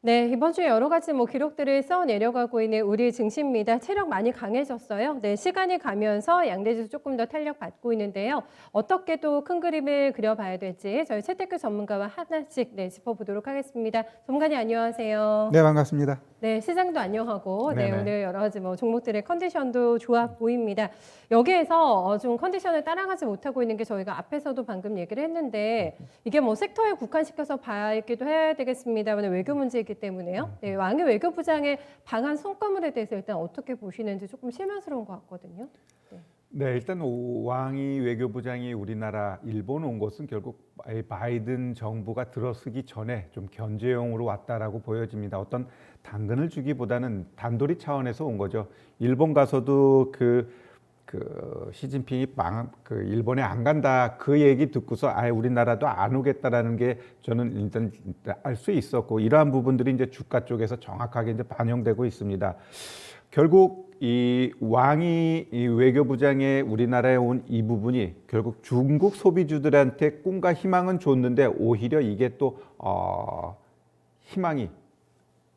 네, 이번 주에 여러 가지 기록들을 써 내려가고 있는 우리 증시입니다. 체력 많이 강해졌어요. 네, 시간이 가면서 양대지수 조금 더 탄력 받고 있는데요. 어떻게 또 큰 그림을 그려봐야 될지 저희 채택교 전문가와 하나씩 짚어보도록 하겠습니다. 전문가님 안녕하세요. 네, 반갑습니다. 네, 시장도 안녕하고, 네, 네네. 오늘 여러 가지 종목들의 컨디션도 좋아 보입니다. 여기에서 좀 컨디션을 따라가지 못하고 있는 게 저희가 앞에서도 방금 얘기를 했는데, 이게 섹터에 국한시켜서 봐야기도 해야 되겠습니다만 외교 문제이기 때문에요. 네, 왕의 외교부장의 방한 성과물에 대해서 일단 어떻게 보시는지 조금 실망스러운 것 같거든요. 네. 네, 일단 왕이 외교부장이 우리나라 일본 온 것은 결국 바이든 정부가 들어서기 전에 좀 견제용으로 왔다라고 보여집니다. 어떤 당근을 주기보다는 단도리 차원에서 온 거죠. 일본 가서도 시진핑이 일본에 안 간다 그 얘기 듣고서 아예 우리나라도 안 오겠다라는 게 저는 일단 알 수 있었고, 이러한 부분들이 이제 주가 쪽에서 정확하게 이제 반영되고 있습니다. 결국 이 왕이 이 외교부장에 우리나라에 온 이 부분이 결국 중국 소비주들한테 꿈과 희망은 줬는데 오히려 이게 또 희망이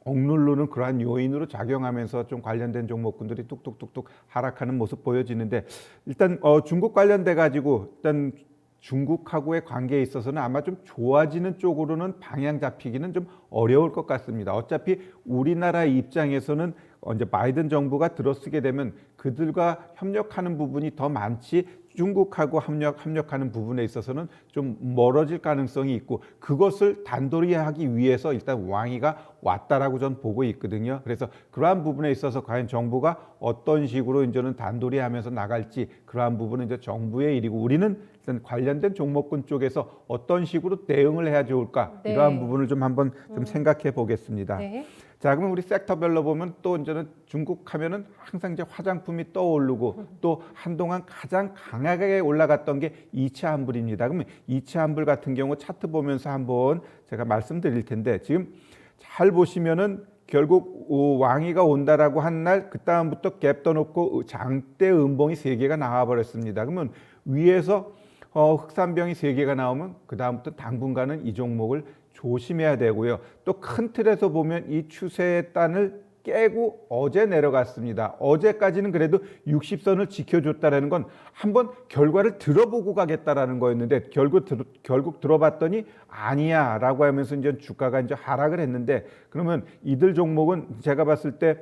억누르는 그러한 요인으로 작용하면서 좀 관련된 종목군들이 뚝뚝뚝뚝 하락하는 모습 보여지는데, 일단 중국 관련돼 가지고 일단 중국하고의 관계에 있어서는 아마 좀 좋아지는 쪽으로는 방향 잡히기는 좀 어려울 것 같습니다. 어차피 우리나라 입장에서는 이제 바이든 정부가 들어서게 되면 그들과 협력하는 부분이 더 많지, 중국하고 협력하는 부분에 있어서는 좀 멀어질 가능성이 있고, 그것을 단도리하기 위해서 일단 왕이가 왔다라고 전 보고 있거든요. 그래서 그러한 부분에 있어서 과연 정부가 어떤 식으로 이제는 단도리하면서 나갈지, 그러한 부분은 이제 정부의 일이고, 우리는 일단 관련된 종목군 쪽에서 어떤 식으로 대응을 해야 좋을까, 네. 이러한 부분을 좀 한번 좀 생각해 보겠습니다. 네. 자, 그러면 우리 섹터별로 보면 또 이제는 중국 하면은 항상 이제 화장품이 떠오르고, 또 한동안 가장 강하게 올라갔던 게 이차환불입니다. 그러면 이차환불 같은 경우 차트 보면서 한번 제가 말씀드릴 텐데, 지금 잘 보시면은 결국 왕이가 온다라고 한 날 그 다음부터 갭 떠놓고 장대 음봉이 3개가 나와 버렸습니다. 그러면 위에서 흑산병이 3개가 나오면 그 다음부터 당분간은 이 종목을 조심해야 되고요. 또 큰 틀에서 보면 이 추세의 단을 깨고 어제 내려갔습니다. 어제까지는 그래도 60선을 지켜줬다는 건 한번 결과를 들어보고 가겠다라는 거였는데, 결국 들어봤더니 아니야 라고 하면서 이제 주가가 이제 하락을 했는데, 그러면 이들 종목은 제가 봤을 때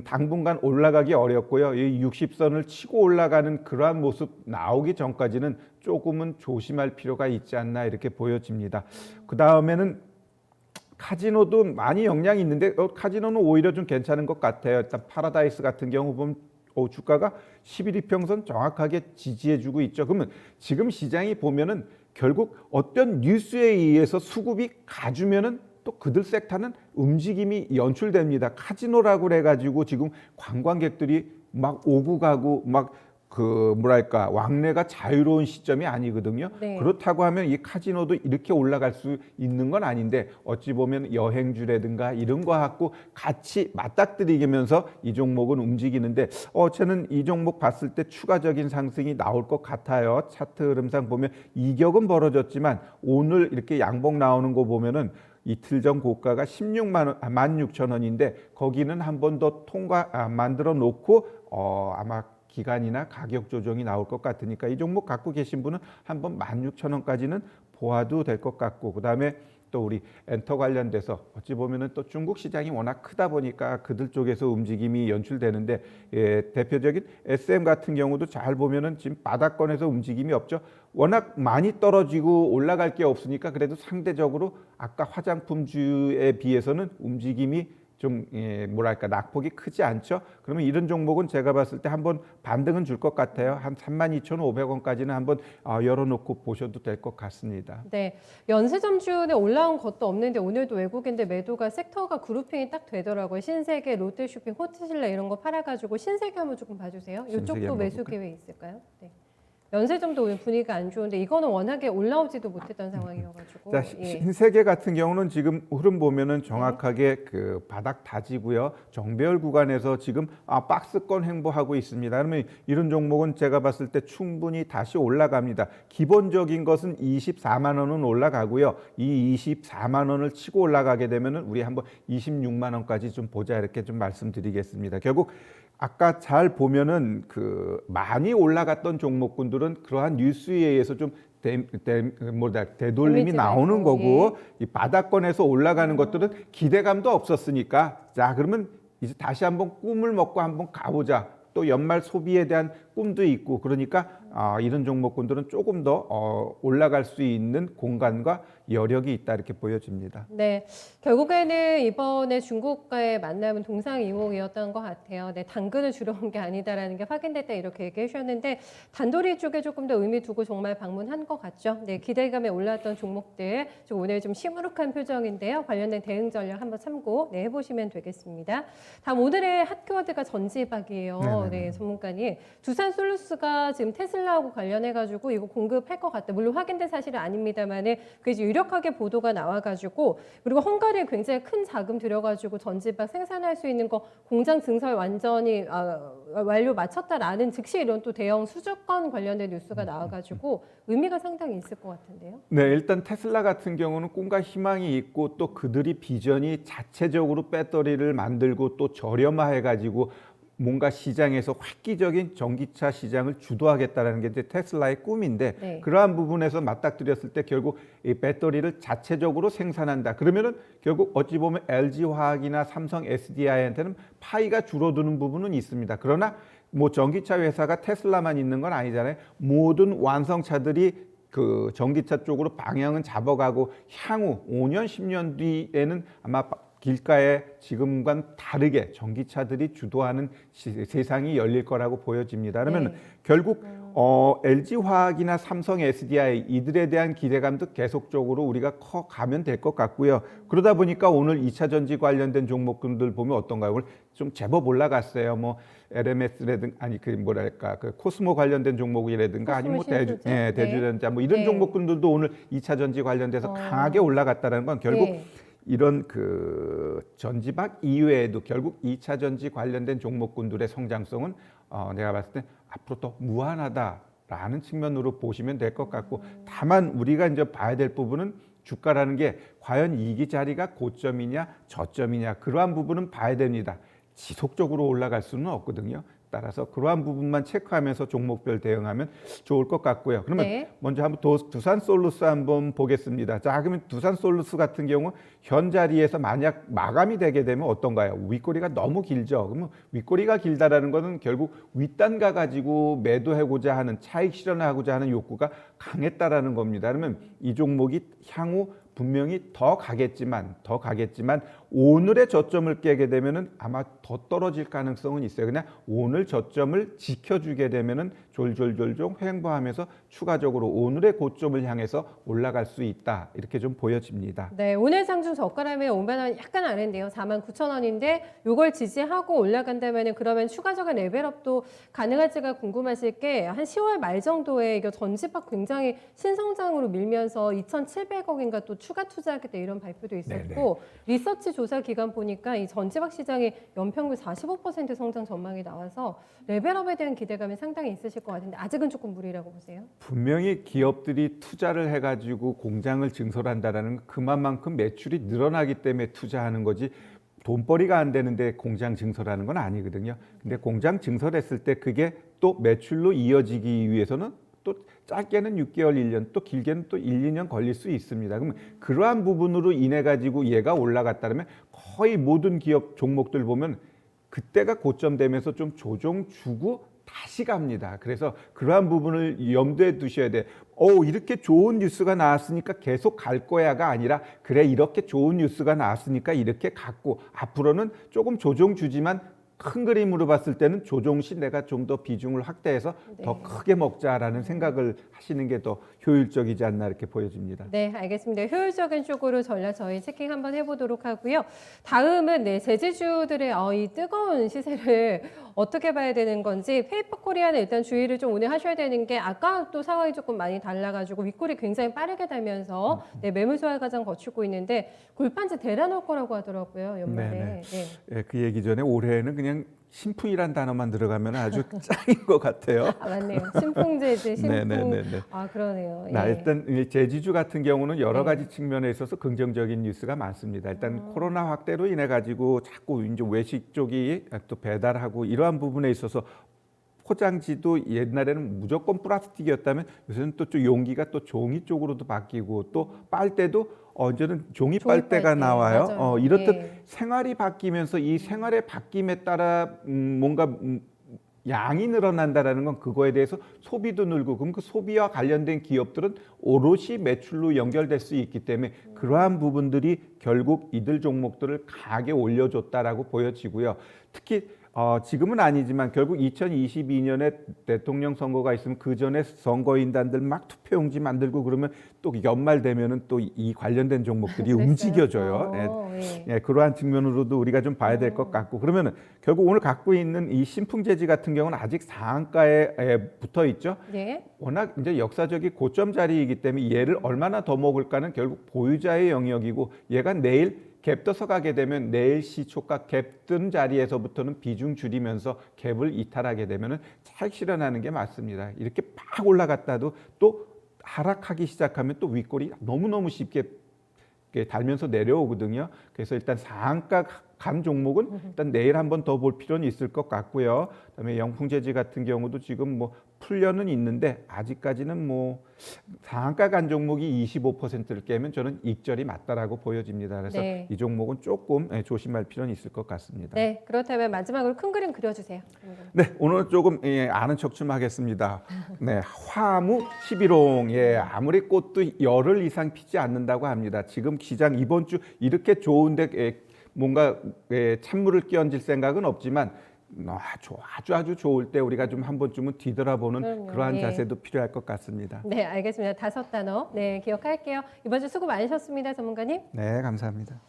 당분간 올라가기 어렵고요. 이 60선을 치고 올라가는 그러한 모습 나오기 전까지는 조금은 조심할 필요가 있지 않나 이렇게 보여집니다. 그 다음에는 카지노도 많이 영향이 있는데 카지노는 오히려 좀 괜찮은 것 같아요. 일단 파라다이스 같은 경우 보면 주가가 11이평선 정확하게 지지해주고 있죠. 그러면 지금 시장이 보면은 결국 어떤 뉴스에 의해서 수급이 가주면은 또 그들 섹터는 움직임이 연출됩니다. 카지노라고 해가지고 지금 관광객들이 막 오고 가고 막 왕래가 자유로운 시점이 아니거든요. 네. 그렇다고 하면 이 카지노도 이렇게 올라갈 수 있는 건 아닌데, 어찌 보면 여행주라든가 이런 거 갖고 같이 맞닥뜨리면서 이 종목은 움직이는데, 저는 이 종목 봤을 때 추가적인 상승이 나올 것 같아요. 차트 흐름상 보면 이격은 벌어졌지만 오늘 이렇게 양봉 나오는 거 보면은 이틀 전 고가가 16,000원인데 거기는 한 번 더 만들어 놓고 아마 기간이나 가격 조정이 나올 것 같으니까 이 종목 갖고 계신 분은 한번 16,000원까지는 보아도 될 것 같고, 그 다음에 또 우리 엔터 관련돼서 어찌 보면은 또 중국 시장이 워낙 크다 보니까 그들 쪽에서 움직임이 연출되는데, 대표적인 SM 같은 경우도 잘 보면은 지금 바닥권에서 움직임이 없죠. 워낙 많이 떨어지고 올라갈 게 없으니까 그래도 상대적으로 아까 화장품주에 비해서는 움직임이 좀 낙폭이 크지 않죠. 그러면 이런 종목은 제가 봤을 때 한번 반등은 줄 것 같아요. 한 32,500원까지는 한번 열어놓고 보셔도 될 것 같습니다. 네, 연세점주는 올라온 것도 없는데 오늘도 외국인들 매도가 섹터가 그룹핑이 딱 되더라고요. 신세계, 롯데쇼핑, 호트실라 이런 거 팔아가지고 신세계 한번 조금 봐주세요. 이쪽도 매수 기회 있을까요? 네. 연세점도 오늘 분위기가 안 좋은데 이거는 워낙에 올라오지도 못했던 상황이어가지고. 자, 예. 신세계 같은 경우는 지금 흐름 보면은 정확하게 그 바닥 다지고요. 정배열 구간에서 지금 박스권 횡보하고 있습니다. 그러면 이런 종목은 제가 봤을 때 충분히 다시 올라갑니다. 기본적인 것은 24만 원은 올라가고요. 이 24만 원을 치고 올라가게 되면은 우리 한번 26만 원까지 좀 보자 이렇게 좀 말씀드리겠습니다. 결국 아까 잘 보면은 그 많이 올라갔던 종목군들은 그러한 뉴스에 의해서 좀 되돌림이 데미지가 나오는 있고, 거고 이 바닥권에서 올라가는 것들은 기대감도 없었으니까 자 그러면 이제 다시 한번 꿈을 먹고 한번 가보자. 또 연말 소비에 대한 꿈도 있고 그러니까 이런 종목군들은 조금 더 올라갈 수 있는 공간과 여력이 있다 이렇게 보여집니다. 네, 결국에는 이번에 중국과의 만남은 동상이몽이었던 것 같아요. 네, 당근을 주러 온 게 아니다라는 게 확인됐다 이렇게 얘기해 주셨는데 단도리 쪽에 조금 더 의미 두고 정말 방문한 것 같죠. 네, 기대감에 올랐던 종목들 좀 오늘 좀 시무룩한 표정인데요. 관련된 대응 전략 한번 참고 해보시면 되겠습니다. 다음 오늘의 핫키워드가 전지박이에요. 네네네. 네, 전문가님. 두산솔루스가 지금 테슬라하고 관련해가지고 이거 공급할 것 같다. 물론 확인된 사실은 아닙니다만은 그게 이제 유력하게 보도가 나와가지고 그리고 헝가리에 굉장히 큰 자금 들여가지고 전지박 생산할 수 있는 거 공장 증설 완전히 완료 마쳤다라는 즉시 이런 또 대형 수주권 관련된 뉴스가 나와가지고 의미가 상당히 있을 것 같은데요. 네, 일단 테슬라 같은 경우는 꿈과 희망이 있고 또 그들이 비전이 자체적으로 배터리를 만들고 또 저렴화해가지고 뭔가 시장에서 획기적인 전기차 시장을 주도하겠다는 게 이제 테슬라의 꿈인데 네. 그러한 부분에서 맞닥뜨렸을 때 결국 이 배터리를 자체적으로 생산한다. 그러면은 결국 어찌 보면 LG화학이나 삼성 SDI한테는 파이가 줄어드는 부분은 있습니다. 그러나 뭐 전기차 회사가 테슬라만 있는 건 아니잖아요. 모든 완성차들이 그 전기차 쪽으로 방향은 잡아가고 향후 5년, 10년 뒤에는 아마 길가에 지금과는 다르게 전기차들이 주도하는 세상이 열릴 거라고 보여집니다. 그러면 네. 결국 LG화학이나 삼성 SDI 이들에 대한 기대감도 계속적으로 우리가 커가면 될 것 같고요. 그러다 보니까 오늘 2차 전지 관련된 종목군들 보면 어떤가요? 오늘 좀 제법 올라갔어요. 뭐 LMS라든가 아니 그 뭐랄까 그 코스모 관련된 종목이라든가 아니면 뭐 대주전자 뭐 이런 네. 종목군들도 오늘 2차 전지 관련돼서 강하게 올라갔다는 건 결국 네. 이런 그 전지박 이외에도 결국 2차 전지 관련된 종목군들의 성장성은 내가 봤을 때 앞으로 더 무한하다라는 측면으로 보시면 될 것 같고 다만 우리가 이제 봐야 될 부분은 주가라는 게 과연 이 자리가 고점이냐 저점이냐 그러한 부분은 봐야 됩니다. 지속적으로 올라갈 수는 없거든요. 따라서 그러한 부분만 체크하면서 종목별 대응하면 좋을 것 같고요. 그러면 네. 먼저 한번 두산솔루스 한번 보겠습니다. 자, 그러면 두산솔루스 같은 경우 현 자리에서 만약 마감이 되게 되면 어떤가요? 윗꼬리가 너무 길죠. 그러면 윗꼬리가 길다라는 것은 결국 윗단가 가지고 매도하고자 하는 차익 실현하고자 하는 욕구가 강했다라는 겁니다. 그러면 이 종목이 향후 분명히 더 가겠지만 오늘의 저점을 깨게 되면은 아마 더 떨어질 가능성은 있어요. 그냥 오늘 저점을 지켜주게 되면은 졸졸졸 횡보하면서 추가적으로 오늘의 고점을 향해서 올라갈 수 있다. 이렇게 좀 보여집니다. 네, 오늘 상중 저가라면 5만 원 약간 아래인데요. 49,000원인데 요걸 지지하고 올라간다면은 그러면 추가적인 레벨업도 가능할지가 궁금하실 게 한 10월 말 정도에 이거 전지박 굉장히 신성장으로 밀면서 2,700억인가 또 추가 투자하겠다 이런 발표도 있었고 리서치 조사 기관 보니까 이 전지박 시장이 연평균 45% 성장 전망이 나와서 레벨업에 대한 기대감이 상당히 있으실 것 같은데 아직은 조금 무리라고 보세요? 분명히 기업들이 투자를 해가지고 공장을 증설한다라는 그만큼 매출이 늘어나기 때문에 투자하는 거지 돈벌이가 안 되는데 공장 증설하는 건 아니거든요. 근데 공장 증설했을 때 그게 또 매출로 이어지기 위해서는 또 짧게는 6개월, 1년, 또 길게는 또 1, 2년 걸릴 수 있습니다. 그러면 그러한 부분으로 인해 가지고 얘가 올라갔다면 거의 모든 기업 종목들 보면 그때가 고점 되면서 좀 조정 주고 다시 갑니다. 그래서 그러한 부분을 염두에 두셔야 돼. 이렇게 좋은 뉴스가 나왔으니까 계속 갈 거야가 아니라 그래 이렇게 좋은 뉴스가 나왔으니까 이렇게 갔고 앞으로는 조금 조정 주지만 큰 그림으로 봤을 때는 조정 시 내가 좀 더 비중을 확대해서 더 크게 먹자라는 생각을 하시는 게 더 효율적이지 않나 이렇게 보여집니다. 네, 알겠습니다. 효율적인 쪽으로 전략 저희 체킹 한번 해보도록 하고요. 다음은 제지주들의 이 뜨거운 시세를 어떻게 봐야 되는 건지 페이퍼 코리아는 일단 주의를 좀 오늘 하셔야 되는 게 아까 또 상황이 조금 많이 달라가지고 윗골이 굉장히 빠르게 달면서 네, 매물 소화 과정 거치고 있는데 골판지 대라놓을 거라고 하더라고요 연말에. 네네. 네. 예, 그 얘기 전에 올해는 그냥 신풍이란 단어만 들어가면 아주 짱인 것 같아요. 아 맞네요. 신풍재지 신풍. 네네네네. 아 그러네요. 나 예. 일단 이 제지주 같은 경우는 여러 네. 가지 측면에 있어서 긍정적인 뉴스가 많습니다. 일단 코로나 확대로 인해 가지고 자꾸 이제 외식 쪽이 또 배달하고 이러한 부분에 있어서 포장지도 옛날에는 무조건 플라스틱이었다면 요새는 또 좀 용기가 또 종이 쪽으로도 바뀌고 또 빨대도 이제는 종이 빨대가 빨대. 나와요. 맞아요. 이렇듯 예. 생활이 바뀌면서 이 생활의 바뀜에 따라 뭔가 양이 늘어난다라는 건 그거에 대해서 소비도 늘고 그럼 그 소비와 관련된 기업들은 오롯이 매출로 연결될 수 있기 때문에 그러한 부분들이 결국 이들 종목들을 강하게 올려줬다라고 보여지고요. 특히 지금은 아니지만 결국 2022년에 대통령 선거가 있으면 그 전에 선거인단들 막 투표용지 만들고 그러면 또 연말 되면은 또 이 관련된 종목들이 그랬어요? 움직여져요. 예. 예, 그러한 측면으로도 우리가 좀 봐야 될 것 같고 그러면은 결국 오늘 갖고 있는 이 신풍재지 같은 경우는 아직 상한가에 붙어 있죠. 네. 워낙 이제 역사적인 고점 자리이기 때문에 얘를 얼마나 더 먹을까는 결국 보유자의 영역이고 얘가 내일 갭 떠서 가게 되면 내일 시초가 갭 뜬 자리에서부터는 비중 줄이면서 갭을 이탈하게 되면은 차익 실현하는 게 맞습니다. 이렇게 막 올라갔다도 또 하락하기 시작하면 또 윗골이 너무너무 쉽게 달면서 내려오거든요. 그래서 일단 상한가 간 종목은 일단 내일 한번 더 볼 필요는 있을 것 같고요. 그다음에 영풍재지 같은 경우도 지금 뭐 풀려는 있는데 아직까지는 뭐 상한가 간 종목이 25%를 깨면 저는 익절이 맞다라고 보여집니다. 그래서 네. 이 종목은 조금 조심할 필요는 있을 것 같습니다. 네. 그렇다면 마지막으로 큰 그림 그려주세요. 네, 오늘 조금 아는 척 좀 하겠습니다. 네, 화무 11홍. 예, 아무리 꽃도 열흘 이상 피지 않는다고 합니다. 지금 시장 이번 주 이렇게 좋은데 뭔가 찬물을 끼얹을 생각은 없지만 아주 좋을 때 우리가 좀 한 번쯤은 뒤돌아보는 그럼요. 그러한 예. 자세도 필요할 것 같습니다. 네, 알겠습니다. 5 단어. 네, 기억할게요. 이번 주 수고 많으셨습니다, 전문가님. 네, 감사합니다.